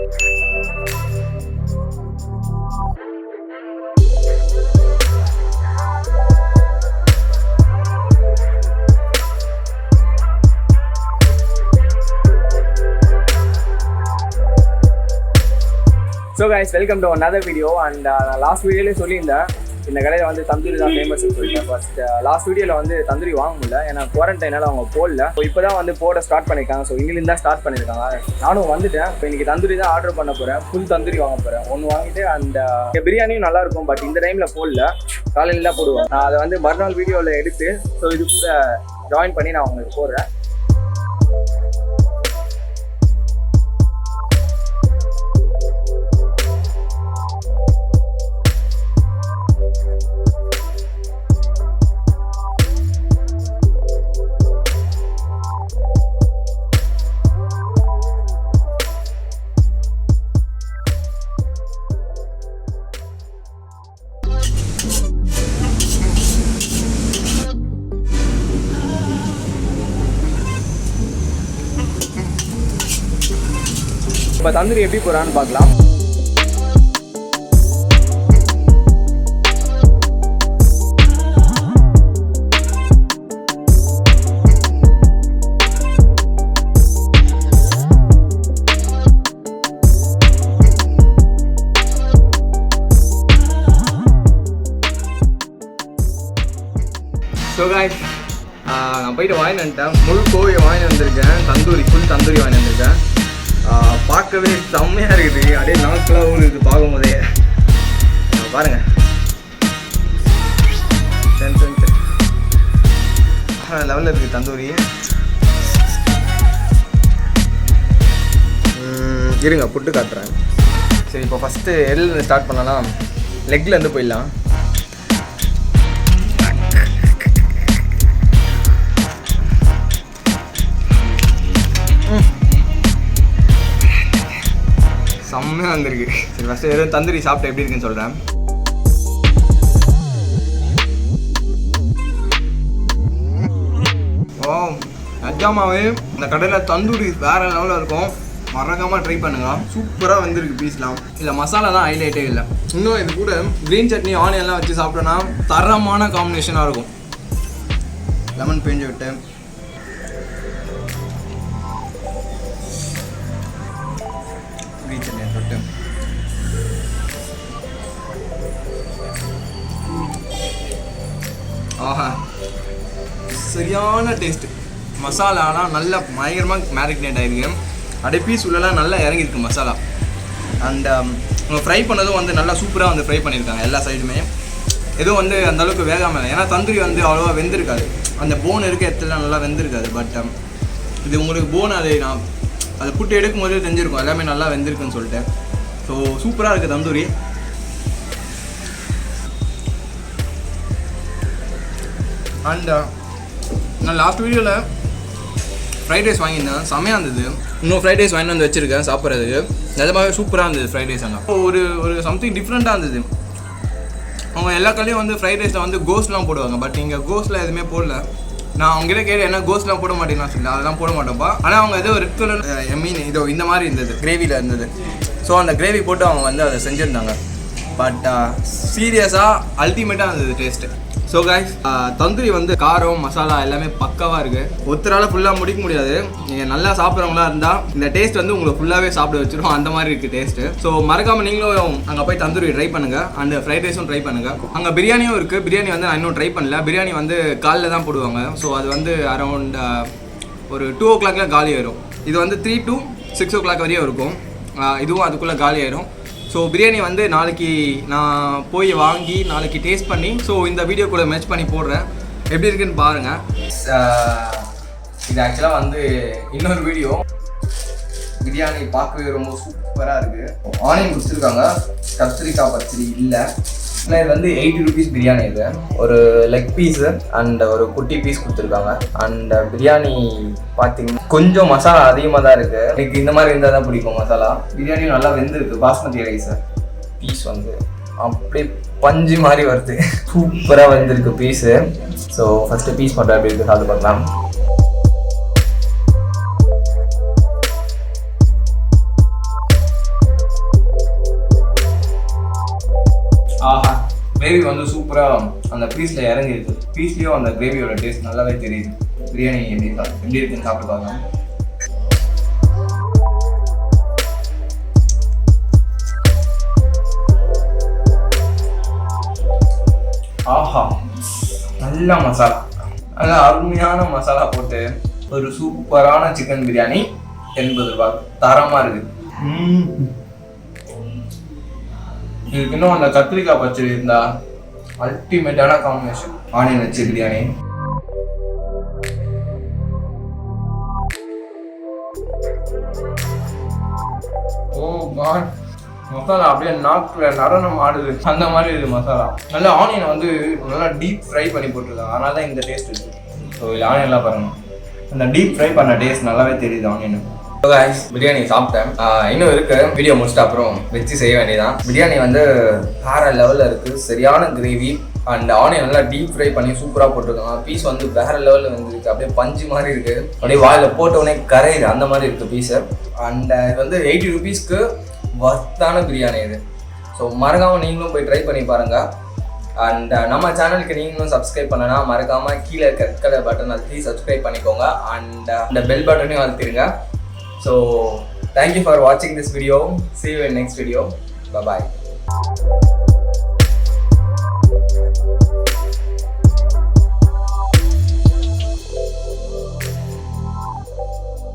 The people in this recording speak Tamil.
So guys, welcome to another video and last video la solliirundha இந்த கடையில வந்து தந்தூரி தான் ஃபேமஸ் னு சொல்லிட்டேன். ஃபர்ஸ்ட் லாஸ்ட் வீடியோல வந்து தந்தூரி வாங்க முடியல ஏன்னா குவாரண்டைனால அவங்க போடல. இப்போதான் வந்து போட ஸ்டார்ட் பண்ணிருக்காங்க. ஸோ இங்கிலிருந்து தான் ஸ்டார்ட் பண்ணிருக்காங்க. நானும் வந்துட்டேன். இப்போ இன்னைக்கு தந்தூரி தான் ஆர்டர் பண்ண போறேன். ஃபுல் தந்தூரி வாங்க போறேன். ஒன்று வாங்கிட்டு அந்த பிரியாணியும் நல்லா இருக்கும். பட் இந்த டைம்ல போடல, காலையில தான் போடுவேன். நான் அதை வந்து மறுநாள் வீடியோவில் எடுத்து ஸோ இது கூட ஜாயின் பண்ணி நான் உங்களுக்கு போடுறேன். இப்போ தந்தூரி எப்படி போகிறான்னு பார்க்கலாம். ஸோ காய்ஸ், நான் போயிட்டு வாங்கிட்டு வந்துட்டேன். முழு கோழி வாங்கி வந்திருக்கேன். தந்தூரி, ஃபுல் தந்தூரி வாங்கி வந்திருக்கேன். பார்க்கவே செம்மையாக இருக்குது. அப்படியே நாக்கெல்லாம் ஊருக்கு பார்க்கும்போதே பாருங்கள். லெவலில் இருக்குது தந்தூரி. இருங்க புட்டு காட்டுறேன். சரி, இப்போ ஃபஸ்ட்டு எல்லேருந்து ஸ்டார்ட் பண்ணலாம். லெக்லேருந்து போயிடலாம். செம்மையாக வந்திருக்கு. சரி, ஃபஸ்ட்டு வெறும் தந்தூரி சாப்பிட்டு எப்படி இருக்குன்னு சொல்கிறேன். ஓ நிஜமாவே இந்த கடையில் தந்தூரி வேறு லெவலில் இருக்கும். மறக்காமல் ட்ரை பண்ணுங்க. சூப்பராக வந்திருக்கு பீஸ்லாம். இல்லை மசாலா தான் ஹைலைட்டே இல்லை. இன்னும் இது கூட க்ரீன் சட்னி ஆனியன்லாம் வச்சு சாப்பிட்டோன்னா தரமான காம்பினேஷனாக இருக்கும். லெமன் பிழிஞ்சு விட்டு தொட்டு ஆஹா, சரியான டேஸ்ட்டு. மசாலாலாம் நல்லா பயங்கரமாக மேரினேட் ஆகிருக்கு. அப்படியே பீஸ் உள்ளலாம் நல்லா இறங்கியிருக்கு மசாலா. அண்ட் அவங்க ஃப்ரை பண்ணதும் வந்து நல்லா சூப்பராக வந்து ஃப்ரை பண்ணியிருக்காங்க. எல்லா சைடுமே எதுவும் வந்து அந்தளவுக்கு வேகாமல். ஏன்னா தந்தூரி வந்து அவ்வளோவா வெந்திருக்காது. அந்த போன் இருக்க இடத்துல நல்லா வெந்திருக்காது. பட் இது உங்களுக்கு போன் அதை புட்டு எடுக்கும் போதே தெரிஞ்சிருக்கும் எல்லாமே நல்லா வெந்திருக்குன்னு சொல்லிட்டு. ஸோ சூப்பராக இருக்குது தந்தூரி. அண்ட் நான் லாஸ்ட் வீடியோவில் ஃப்ரைட் ரைஸ் வாங்கியிருந்தேன். செம்மையாக இருந்தது. இன்னும் ஃப்ரைட் ரைஸ் வாங்கி வந்து வச்சுருக்கேன் சாப்பிட்றதுக்கு. நிஜமாவே சூப்பராக இருந்தது ஃப்ரைட் ரைஸ். அங்கே ஒரு சம்திங் டிஃப்ரெண்ட்டாக இருந்தது. அவங்க எல்லா கடையும் வந்து ஃப்ரைட் ரைஸில் வந்து கோஸ்ட்லாம் போடுவாங்க. பட் இங்கே கோஸ்ட்டில் எதுவுமே போடல. நான் அவங்ககிட்ட கேட்டு என்ன கோஸ்ட்லாம் போட மாட்டேன்னா சொல்லி அதெல்லாம் போட மாட்டோம்ப்பா. ஆனால் அவங்க ஏதோ ரெட் கலர் மீன் இதோ இந்த மாதிரி இருந்தது, கிரேவியில் இருந்தது. ஸோ அந்த கிரேவி போட்டு அவங்க வந்து அதை செஞ்சுருந்தாங்க. பட் சீரியஸாக அல்டிமேட்டாக இருந்தது டேஸ்ட்டு. ஸோ கைஸ், தந்தூரி வந்து காரம் மசாலா எல்லாமே பக்காவாக இருக்குது. ஒருத்தரால் ஃபுல்லாக முடிக்க முடியாது. நீங்கள் நல்லா சாப்பிட்றவங்களா இருந்தால் இந்த டேஸ்ட் வந்து உங்களை ஃபுல்லாகவே சாப்பிட வச்சிடும். அந்த மாதிரி இருக்குது டேஸ்ட்டு. ஸோ மறக்காமல் நீங்களும் அங்கே போய் தந்தூரி ட்ரை பண்ணுங்கள். அண்ட் ஃப்ரைட் ரைஸும் ட்ரை பண்ணுங்கள். அங்கே பிரியாணியும் இருக்குது. பிரியாணி வந்து நான் இன்னும் ட்ரை பண்ணல. பிரியாணி வந்து காலையில் தான் போடுவாங்க. ஸோ அது வந்து அரௌண்ட் ஒரு 2 o'clock காலி ஆயிரும். இது வந்து 3 to 6 o'clock வரையும் இருக்கும். இதுவும் அதுக்குள்ளே காலி ஆயிரும். ஸோ பிரியாணி வந்து நாளைக்கு நான் போய் வாங்கி நாளைக்கு டேஸ்ட் பண்ணி ஸோ இந்த வீடியோ கூட மேட்ச் பண்ணி போடுறேன். எப்படி இருக்குன்னு பாருங்கள். இது ஆக்சுவலாக வந்து இன்னொரு வீடியோ. பிரியாணி பார்க்கவே ரொம்ப சூப்பராக இருக்குது. ஆனியன் கொடுத்துருக்காங்க, கத்திரிக்காய் பச்சடி இல்லை. ஆனால் இது வந்து 80 rupees பிரியாணி. இது ஒரு லெக் பீஸு அண்ட் ஒரு குட்டி பீஸ் கொடுத்துருக்காங்க. அண்ட் பிரியாணி பார்த்தீங்கன்னா கொஞ்சம் மசாலா அதிகமாக தான் இருக்குது. எனக்கு இந்த மாதிரி இருந்தால் தான் பிடிக்கும் மசாலா. பிரியாணியும் நல்லா வெந்திருக்கு. பாஸ்மதி ரைஸு பீஸ் வந்து அப்படியே பஞ்சு மாதிரி வருது. சூப்பராக வெந்திருக்கு பீஸு. ஸோ ஃபஸ்ட்டு பீஸ் மட்டும் எப்படி இருக்குது சாப்பிட்டு பார்க்கலாம். கிரேவி வந்து சூப்பராக அந்த பீஸில் இறங்கிருக்கு. பீஸ்லேயும் அந்த கிரேவியோட டேஸ்ட் நல்லாவே தெரியுது. பிரியாணி எப்படி இருக்குன்னு சாப்பிட்டு பார்க்கலாம். ஆஹா, நல்ல மசாலா, நல்ல அருமையான மசாலா போட்டு ஒரு சூப்பரான சிக்கன் பிரியாணி 80 ரூபாய் தரமாக இருக்குது. இதுக்கு இன்னும் அந்த கத்திரிக்காய் பச்சடி இருந்தா அல்டிமேட்டான காம்பினேஷன். ஆனியன் வச்சு பிரியாணி. ஓ காட், மசாலா அப்படியே நாக்கில் நடனம் ஆடுது, அந்த மாதிரி இது மசாலா. நல்லா ஆனியனை வந்து நல்லா டீப் ஃப்ரை பண்ணி போட்டிருக்காங்க, அதனால தான் இந்த டேஸ்ட் இருக்குது. ஸோ இல்லை ஆனியன்லாம் பாருங்கள், அந்த டீப் ஃப்ரை பண்ண டேஸ்ட் நல்லாவே தெரியுது ஆனியன். பிரியாணி சாப்பிட்டேன், இன்னும் இருக்கு. வீடியோ முடிச்சுட்டு அப்புறம் வச்சு செய்ய வேண்டியதான். பிரியாணி வந்து வேற லெவலில் இருக்குது. சரியான கிரேவி அண்ட் ஆனியன் நல்லா டீப் ஃப்ரை பண்ணி சூப்பராக போட்டிருக்காங்க. பீஸ் வந்து வேற லெவலில் வந்துருக்கு, அப்படியே பஞ்சு மாதிரி இருக்குது, அப்படியே வாயில் போட்டவுடனே கரையுது, அந்த மாதிரி இருக்குது பீஸு. அண்ட் இது வந்து 80 ரூபீஸ்க்கு வர்த்தான பிரியாணி இது. ஸோ மறக்காமல் நீங்களும் போய் ட்ரை பண்ணி பாருங்கள். அண்ட் நம்ம சேனலுக்கு நீங்களும் சப்ஸ்கிரைப் பண்ணனா மறக்காமல் கீழே இருக்க ரெட் கலர் பட்டன் அழுத்தி சப்ஸ்கிரைப் பண்ணிக்கோங்க. அண்ட் அந்த பெல் பட்டனையும் அழுத்திடுங்க. So thank you for watching this video. See you in next video. Bye bye.